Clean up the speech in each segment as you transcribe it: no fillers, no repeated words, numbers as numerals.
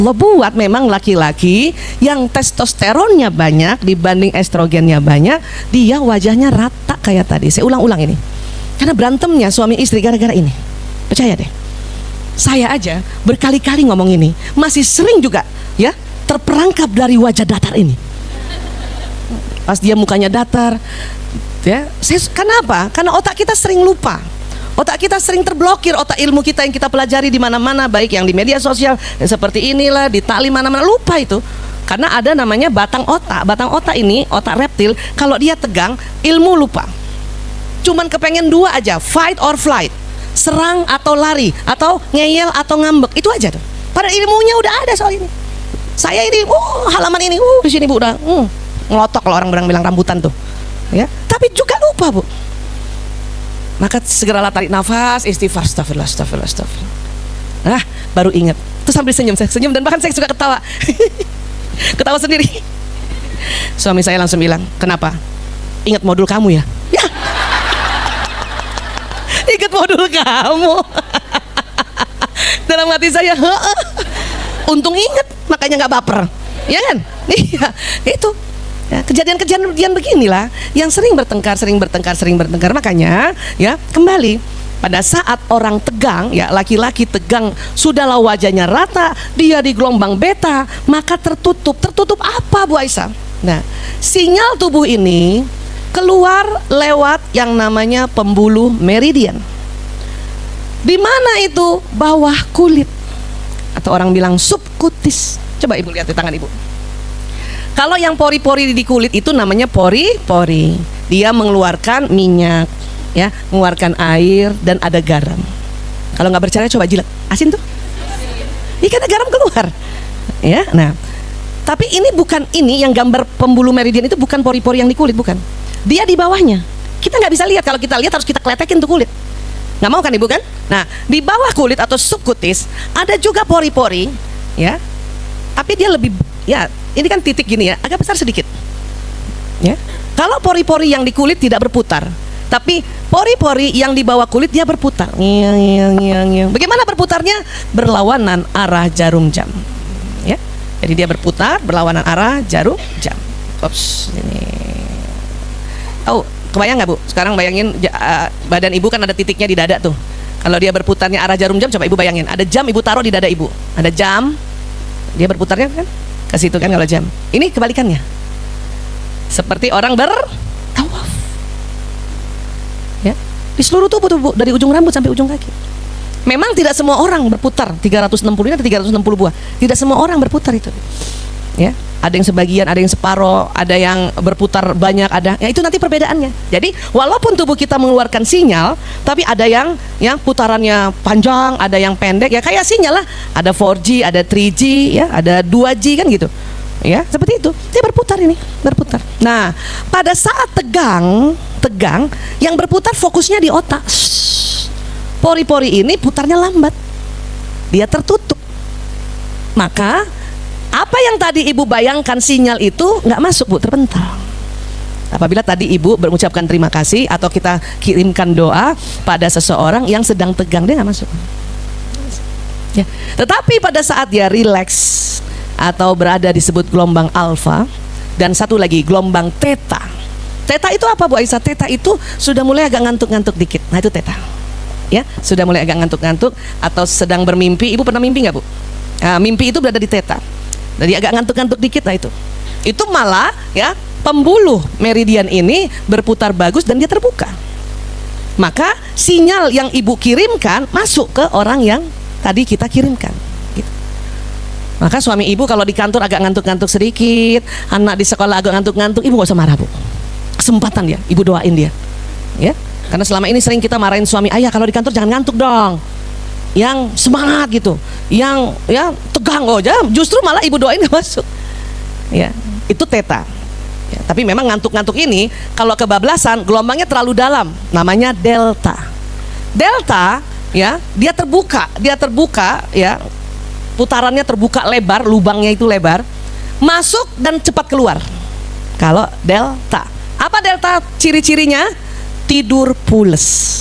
Allah buat memang laki-laki yang testosteronnya banyak dibanding estrogennya banyak, dia wajahnya rata kayak tadi. Saya ulang-ulang ini, karena berantemnya suami istri gara-gara ini. Percaya deh, saya aja berkali-kali ngomong ini, masih sering juga ya terperangkap dari wajah datar ini. Pas dia mukanya datar, ya, kenapa? Karena otak kita sering lupa. Otak kita sering terblokir, otak ilmu kita yang kita pelajari di mana-mana, baik yang di media sosial seperti inilah, di taklim mana-mana, lupa itu. Karena ada namanya batang otak. Batang otak ini, otak reptil, kalau dia tegang, ilmu lupa. Cuman kepengen dua aja, fight or flight, serang atau lari, atau ngeyel atau ngambek, itu aja tuh. Padahal ilmunya udah ada soal ini. Saya ini, halaman ini, di sini Bu udah ngelotok kalau orang bilang rambutan tuh, ya. Tapi juga lupa Bu. Maka segeralah tarik nafas, istighfar, astagfirullah, astagfirullah, astagfirullah. Nah, baru ingat. Terus sambil senyum, saya senyum dan bahkan saya suka ketawa. Ketawa sendiri. Suami saya langsung bilang, kenapa? Ingat modul kamu ya? Ya. Ingat modul kamu. Dalam hati saya, untung ingat, makanya nggak baper, ya kan? Iya, itu. Ya, kejadian-kejadian beginilah yang sering bertengkar. Makanya ya, kembali pada saat orang tegang, ya, laki-laki tegang, sudahlah wajahnya rata, dia di gelombang beta, maka tertutup apa Bu Aisyah? Nah, sinyal tubuh ini keluar lewat yang namanya pembuluh meridian. Di mana itu? Bawah kulit, atau orang bilang subkutis. Coba Ibu lihat di tangan Ibu. Kalau yang pori-pori di kulit itu namanya pori-pori. Dia mengeluarkan minyak, ya, mengeluarkan air dan ada garam. Kalau nggak percaya coba jilat, asin tuh. Ikan ada garam keluar, ya. Nah, tapi ini bukan, ini yang gambar pembuluh meridian itu bukan pori-pori yang di kulit, bukan. Dia di bawahnya. Kita nggak bisa lihat. Kalau kita lihat harus kita kletekin tuh kulit. Nggak mau kan Ibu kan? Nah, di bawah kulit atau subkutis ada juga pori-pori, ya. Tapi dia lebih, ya, ini kan titik gini ya, agak besar sedikit. Ya. Kalau pori-pori yang di kulit tidak berputar, tapi pori-pori yang di bawah kulit dia berputar. Bagaimana berputarnya? Berlawanan arah jarum jam. Ya. Jadi dia berputar berlawanan arah jarum jam. Ops, ini. Oh, kebayang nggak Bu? Sekarang bayangin badan Ibu kan ada titiknya di dada tuh. Kalau dia berputarnya arah jarum jam, coba Ibu bayangin. Ada jam Ibu taruh di dada Ibu. Ada jam, dia berputarnya kan ke situ kan kalau jam. Ini kebalikannya. Seperti orang bertawaf. Ya, di seluruh tubuh tuh, dari ujung rambut sampai ujung kaki. Memang tidak semua orang berputar 360 ini atau 360 buah. Tidak semua orang berputar itu. Ya, ada yang sebagian, ada yang separoh, ada yang berputar banyak, ada. Ya, itu nanti perbedaannya. Jadi, walaupun tubuh kita mengeluarkan sinyal, tapi ada yang putarannya panjang, ada yang pendek. Ya kayak sinyal lah. Ada 4G, ada 3G, ya, ada 2G kan gitu. Ya, seperti itu. Dia berputar ini, berputar. Nah, pada saat tegang, yang berputar fokusnya di otak. Pori-pori ini putarnya lambat. Dia tertutup. Maka apa yang tadi Ibu bayangkan sinyal itu nggak masuk Bu, terpental. Apabila tadi Ibu mengucapkan terima kasih atau kita kirimkan doa pada seseorang yang sedang tegang, dia nggak masuk. Ya. Tetapi pada saat dia rileks atau berada disebut gelombang alfa, dan satu lagi gelombang theta. Theta itu apa Bu Aisyah? Theta itu sudah mulai agak ngantuk-ngantuk dikit. Nah itu theta. Ya, sudah mulai agak ngantuk-ngantuk atau sedang bermimpi. Ibu pernah mimpi nggak Bu? Nah, mimpi itu berada di theta. Jadi agak ngantuk-ngantuk dikit lah itu. Itu malah ya pembuluh meridian ini berputar bagus dan dia terbuka. Maka sinyal yang Ibu kirimkan masuk ke orang yang tadi kita kirimkan. Gitu. Maka suami Ibu kalau di kantor agak ngantuk-ngantuk sedikit, anak di sekolah agak ngantuk-ngantuk, Ibu gak usah marah Bu. Kesempatan dia, Ibu doain dia. Ya, karena selama ini sering kita marahin suami, ayah kalau di kantor jangan ngantuk dong. Yang semangat gitu, yang ya tegang aja, justru malah Ibu doain gak masuk. Ya, itu theta. Ya, tapi memang ngantuk-ngantuk ini kalau kebablasan gelombangnya terlalu dalam, namanya delta. Delta ya, dia terbuka ya, putarannya terbuka lebar, lubangnya itu lebar, masuk dan cepat keluar. Kalau delta, apa delta ciri-cirinya? Tidur pules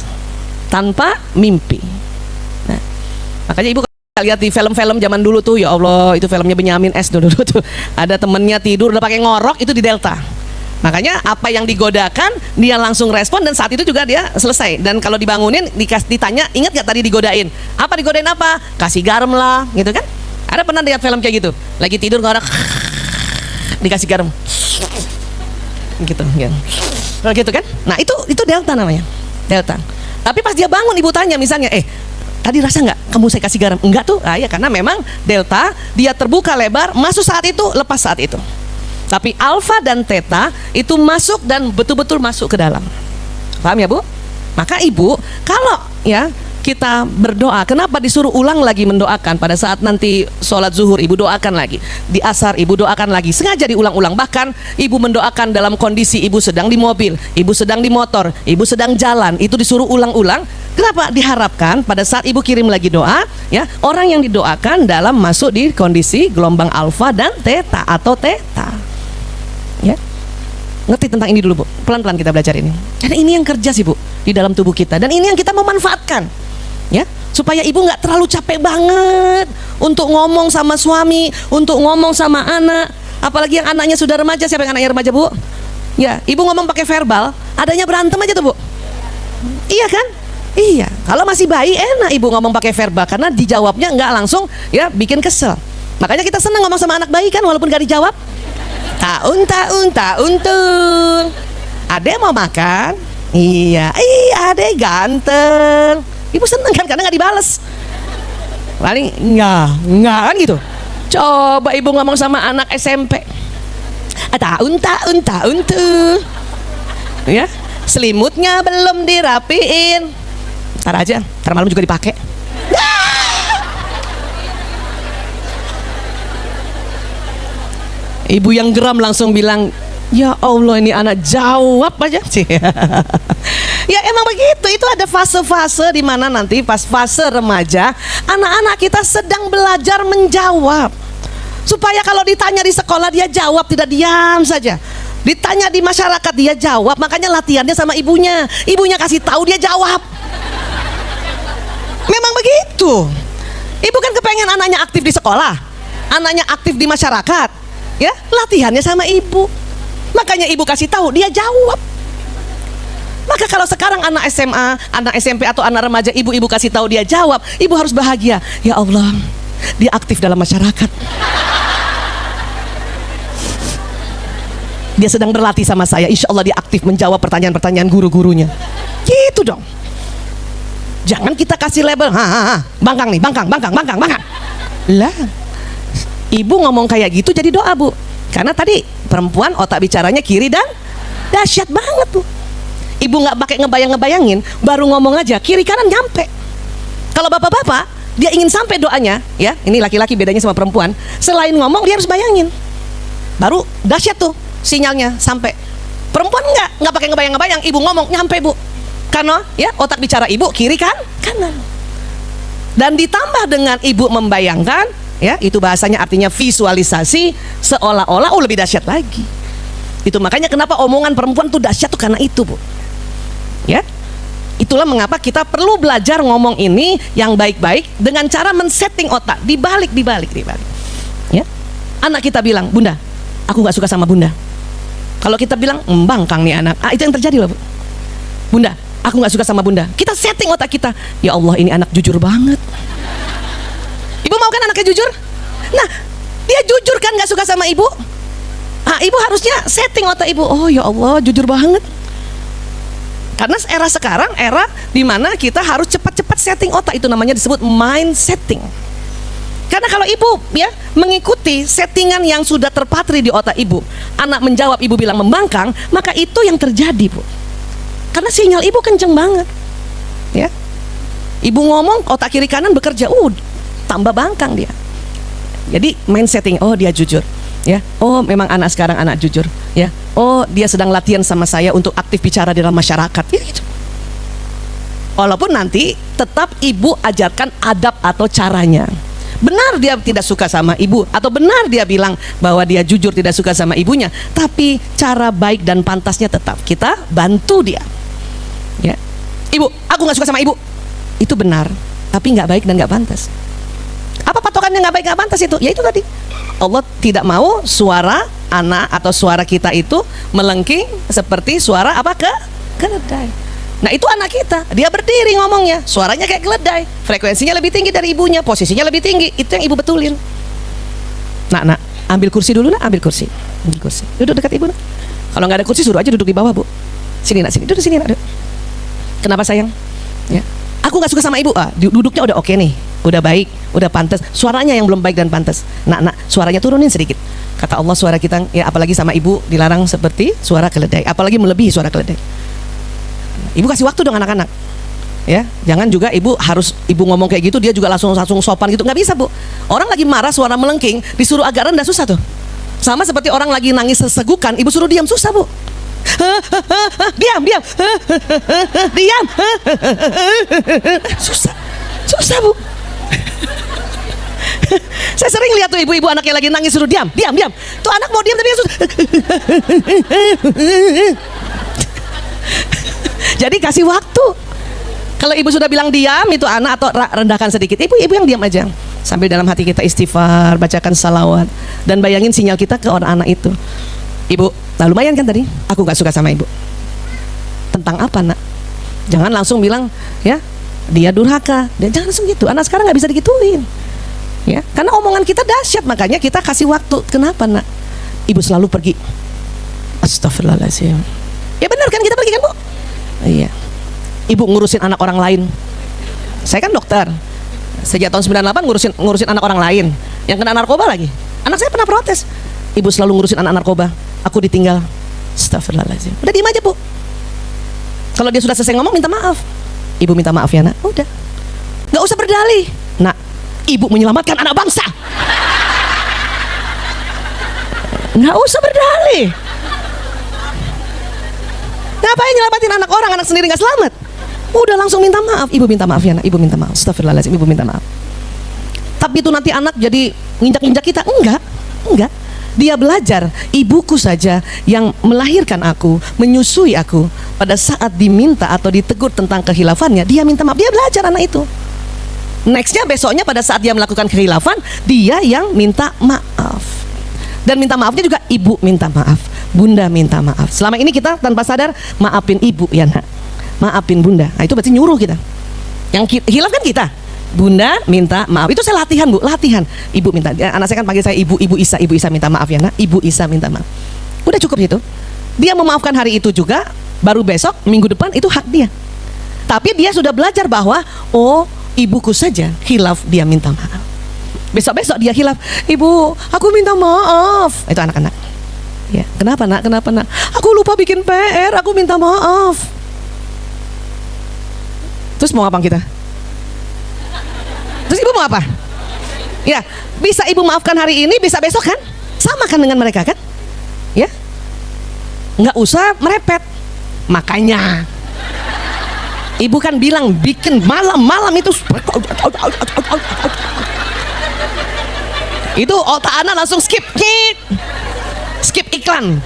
tanpa mimpi. Nah, makanya Ibu Lihat di film-film zaman dulu tuh, ya Allah, itu filmnya Benyamin S dulu tuh. Ada temennya tidur udah pakai ngorok, itu di Delta. Makanya apa yang digodakan dia langsung respon, dan saat itu juga dia selesai. Dan kalau dibangunin ditanya, ingat gak tadi digodain? Apa digodain apa? Kasih garam lah, gitu kan? Ada pernah lihat film kayak gitu? Lagi tidur ngorok, dikasih garam, gitu, ya. Gitu kan? Nah itu Delta namanya, Delta. Tapi pas dia bangun, ibu tanya misalnya, tadi rasa nggak kamu saya kasih garam? Enggak tuh, ya karena memang Delta dia terbuka lebar, masuk saat itu, lepas saat itu. Tapi Alpha dan Theta itu masuk dan betul-betul masuk ke dalam. Paham ya Bu? Maka ibu, kalau ya kita berdoa, kenapa disuruh ulang lagi mendoakan? Pada saat nanti sholat zuhur ibu doakan lagi, di asar ibu doakan lagi, sengaja diulang-ulang. Bahkan ibu mendoakan dalam kondisi ibu sedang di mobil, ibu sedang di motor, ibu sedang jalan, itu disuruh ulang-ulang. Kenapa? Diharapkan pada saat ibu kirim lagi doa, ya orang yang didoakan dalam masuk di kondisi gelombang alfa dan theta atau theta. Ya, ngerti tentang ini dulu Bu, pelan-pelan kita belajar ini. Karena ini yang kerja sih Bu di dalam tubuh kita, dan ini yang kita mau manfaatkan, ya, supaya ibu nggak terlalu capek banget untuk ngomong sama suami, untuk ngomong sama anak, apalagi yang anaknya sudah remaja. Siapa yang anaknya remaja Bu? Ya, ibu ngomong pakai verbal, adanya berantem aja tuh Bu. Iya kan? Iya. Kalau masih bayi enak ibu ngomong pakai verbal, karena dijawabnya nggak langsung, ya bikin kesel. Makanya kita senang ngomong sama anak bayi kan, walaupun nggak dijawab. Taun. Adek mau makan? Iya, adek ganteng. Ibu seneng kan karena nggak dibales. Paling nggak kan gitu. Coba ibu ngomong sama anak SMP. Taun tuh. Ya, selimutnya belum dirapiin. Ntar aja, ntar malam juga dipakai. Ibu yang geram langsung bilang, ya Allah ini anak jawab aja. Ya emang begitu, itu ada fase-fase di mana nanti pas fase remaja, anak-anak kita sedang belajar menjawab. Supaya kalau ditanya di sekolah dia jawab, tidak diam saja. Ditanya di masyarakat dia jawab, makanya latihannya sama ibunya. Ibunya kasih tahu dia jawab. Memang begitu. Ibu kan kepengen anaknya aktif di sekolah, anaknya aktif di masyarakat. Ya, latihannya sama ibu. Makanya ibu kasih tahu, dia jawab. Maka kalau sekarang anak SMA, anak SMP atau anak remaja, ibu kasih tahu dia jawab, ibu harus bahagia. Ya Allah, dia aktif dalam masyarakat. Dia sedang berlatih sama saya. Insya Allah dia aktif menjawab pertanyaan-pertanyaan guru-gurunya. Gitu dong. Jangan kita kasih label, bangkang nih, bangkang. Lah, ibu ngomong kayak gitu jadi doa Bu. Karena tadi perempuan otak bicaranya kiri dan dahsyat banget Bu. Ibu nggak pakai ngebayangin, baru ngomong aja kiri kanan nyampe. Kalau bapak-bapak dia ingin sampai doanya, ya ini laki-laki bedanya sama perempuan. Selain ngomong dia harus bayangin, baru dahsyat tuh sinyalnya sampai. Perempuan nggak pakai ngebayang, ibu ngomong nyampe Bu. Karena ya otak bicara ibu kiri kan kanan. Dan ditambah dengan ibu membayangkan, ya itu bahasanya artinya visualisasi, seolah-olah lebih dahsyat lagi. Itu makanya kenapa omongan perempuan tuh dahsyat tuh karena itu Bu. Ya, itulah mengapa kita perlu belajar ngomong ini yang baik-baik dengan cara men-setting otak, dibalik. Ya, anak kita bilang, Bunda, aku nggak suka sama Bunda. Kalau kita bilang, bangkang nih anak, itu yang terjadi loh Bu. Bunda, aku nggak suka sama Bunda. Kita setting otak kita, ya Allah ini anak jujur banget. Ibu mau kan anaknya jujur? Nah, dia jujur kan nggak suka sama ibu? Ibu harusnya setting otak ibu. Oh ya Allah, jujur banget. Karena era sekarang era dimana kita harus cepat-cepat setting otak, itu namanya disebut mind setting. Karena kalau ibu ya mengikuti settingan yang sudah terpatri di otak ibu, anak menjawab ibu bilang membangkang, maka itu yang terjadi Bu. Karena sinyal ibu kenceng banget. Ya, ibu ngomong otak kiri kanan bekerja, tambah bangkang dia. Jadi mind setting, oh dia jujur. Ya, oh memang anak sekarang anak jujur. Ya, oh dia sedang latihan sama saya untuk aktif bicara di dalam masyarakat. Ya gitu. Walaupun nanti tetap ibu ajarkan adab atau caranya. Benar dia tidak suka sama ibu, atau benar dia bilang bahwa dia jujur tidak suka sama ibunya, tapi cara baik dan pantasnya tetap kita bantu dia. Ya, ibu, aku nggak suka sama ibu. Itu benar, tapi nggak baik dan nggak pantas. bukannya nggak baik, nggak pantas itu. Ya itu tadi, Allah tidak mau suara anak atau suara kita itu melengking seperti suara apa, keledai. Nah itu anak kita, dia berdiri ngomongnya, suaranya kayak keledai, frekuensinya lebih tinggi dari ibunya, posisinya lebih tinggi. Itu yang ibu betulin. Nak, ambil kursi dulu, nak, ambil kursi. Duduk dekat ibu, nak. Kalau nggak ada kursi suruh aja duduk di bawah, Bu. Sini, nak, sini, duduk sini, nak. Kenapa sayang? Ya. Aku nggak suka sama ibu. Duduknya udah oke nih, udah baik, udah pantas. Suaranya yang belum baik dan pantas. Nak, suaranya turunin sedikit. Kata Allah, suara kita, ya apalagi sama ibu dilarang seperti suara keledai, apalagi melebihi suara keledai. Ibu kasih waktu dong anak-anak, ya. Jangan juga ibu ngomong kayak gitu dia juga langsung sopan gitu, nggak bisa, Bu. Orang lagi marah suara melengking disuruh agak rendah susah tuh. Sama seperti orang lagi nangis sesegukan, ibu suruh diam susah, Bu. Diam. Diam. Susah, Bu. Saya sering lihat tuh ibu-ibu anaknya lagi nangis suruh diam. Tuh anak mau diam tapi susah. Jadi kasih waktu. Kalau ibu sudah bilang diam, itu anak atau rendahkan sedikit. Ibu yang diam aja. Sambil dalam hati kita istighfar, bacakan salawat, dan bayangin sinyal kita ke orang anak itu. Ibu, nah lumayan kan tadi? Aku gak suka sama ibu. Tentang apa, nak? Jangan langsung bilang, ya, dia durhaka. Dan jangan langsung gitu. Anak sekarang gak bisa digituin. Ya, karena omongan kita dahsyat, makanya kita kasih waktu. Kenapa, nak? Ibu selalu pergi. Astagfirullahaladzim. Ya benar kan, kita pergi kan, Bu? Iya. Ibu ngurusin anak orang lain. Saya kan dokter. Sejak tahun 98 ngurusin anak orang lain yang kena narkoba lagi. Anak saya pernah protes. Ibu selalu ngurusin anak narkoba. Aku ditinggal. Astagfirullahaladzim. Udah diem aja, Bu. Kalau dia sudah selesai ngomong, minta maaf. Ibu minta maaf ya, nak. Udah. Gak usah berdalih. Nak, ibu menyelamatkan anak bangsa. Gak usah berdalih. Ngapain nyelamatin anak orang, anak sendiri gak selamat? Udah langsung minta maaf. Ibu minta maaf ya, nak. Ibu minta maaf. Astagfirullahaladzim, ibu minta maaf. Tapi itu nanti anak jadi nginjak-nginjak kita? Enggak. Dia belajar. Ibuku saja yang melahirkan aku, menyusui aku, pada saat diminta atau ditegur tentang kehilafannya, dia minta maaf. Dia belajar, anak itu. Nextnya besoknya pada saat dia melakukan kehilafan, dia yang minta maaf. Dan minta maafnya juga ibu minta maaf, bunda minta maaf. Selama ini kita tanpa sadar maafin ibu ya, nak, maafin bunda. Nah itu berarti nyuruh kita. Yang hilaf kan kita. Bunda minta maaf. Itu saya latihan, Bu, latihan. Ibu minta. Anak saya kan panggil saya ibu Isa minta maaf ya, nak. Ibu Isa minta maaf. Udah cukup itu. Dia memaafkan hari itu juga. Baru besok minggu depan itu hak dia. Tapi dia sudah belajar bahwa ibuku saja hilaf, dia minta maaf. Besok-besok dia hilaf, ibu, aku minta maaf. Itu anak-anak. Ya, kenapa, nak? Aku lupa bikin PR, aku minta maaf. Terus mau apa kita? Terus ibu mau apa? Ya, bisa ibu maafkan hari ini, bisa besok kan? Sama kan dengan mereka kan? Ya, nggak usah merepet. Makanya ibu kan bilang bikin malam-malam itu otak anak langsung skip iklan.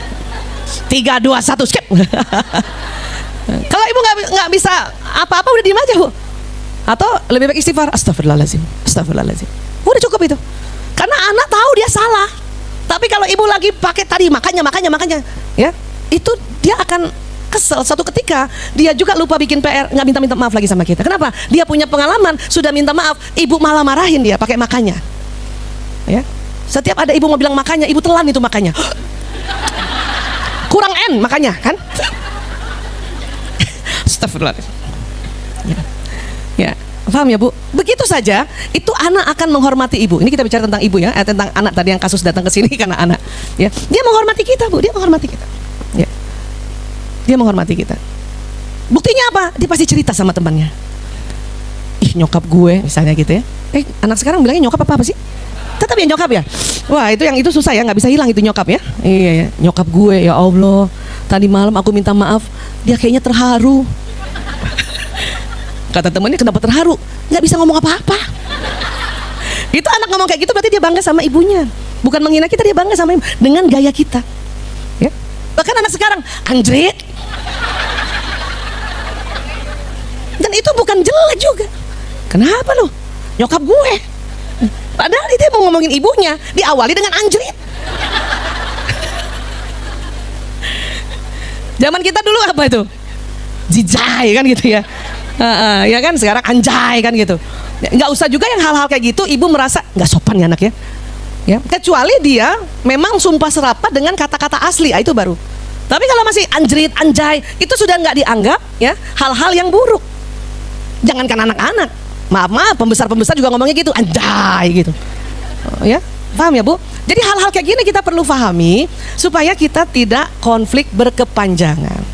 3, 2, 1 skip. Kalau ibu nggak bisa apa-apa, udah diem aja, Bu. Atau lebih baik istighfar, astagfirullahaladzim. Udah cukup itu. Karena anak tahu dia salah. Tapi kalau ibu lagi pakai tadi makanya, ya, itu dia akan kesel. Suatu ketika dia juga lupa bikin PR, nggak minta maaf lagi sama kita. Kenapa? Dia punya pengalaman, sudah minta maaf, ibu malah marahin dia pakai makanya. Ya, setiap ada ibu mau bilang makanya, ibu telan itu makanya. Kurang N makanya kan. Astagfirullahaladzim. Ya, paham ya, Bu? Begitu saja, itu anak akan menghormati ibu. Ini kita bicara tentang ibu ya, tentang anak tadi yang kasus datang ke sini karena anak. Ya, dia menghormati kita, Bu. Dia menghormati kita. Ya, dia menghormati kita. Buktinya apa? Dia pasti cerita sama temannya. Ih, nyokap gue, misalnya gitu ya. Anak sekarang bilangnya nyokap apa sih? Tetap ya nyokap ya. Wah, itu susah ya, nggak bisa hilang itu nyokap ya. Iya ya, nyokap gue, ya Allah. Tadi malam aku minta maaf, dia kayaknya terharu. Kata temannya, kenapa terharu? Nggak bisa ngomong apa-apa. Itu anak ngomong kayak gitu berarti dia bangga sama ibunya. Bukan menghina kita, dia bangga sama ibu dengan gaya kita. Ya. Bahkan anak sekarang, anjrit. Dan itu bukan jelek juga. Kenapa lu? Nyokap gue. Padahal dia mau ngomongin ibunya, diawali dengan anjrit. Zaman kita dulu apa itu? Jijai kan gitu ya. Ya kan, sekarang anjay kan gitu. Nggak usah juga yang hal-hal kayak gitu ibu merasa nggak sopan ya anak ya, kecuali dia memang sumpah serapah dengan kata-kata asli, itu baru. Tapi kalau masih anjrit, anjay, itu sudah nggak dianggap ya hal-hal yang buruk. Jangankan anak-anak, maaf, pembesar juga ngomongnya gitu, anjay gitu. Ya, paham ya Bu? Jadi hal-hal kayak gini kita perlu pahami supaya kita tidak konflik berkepanjangan.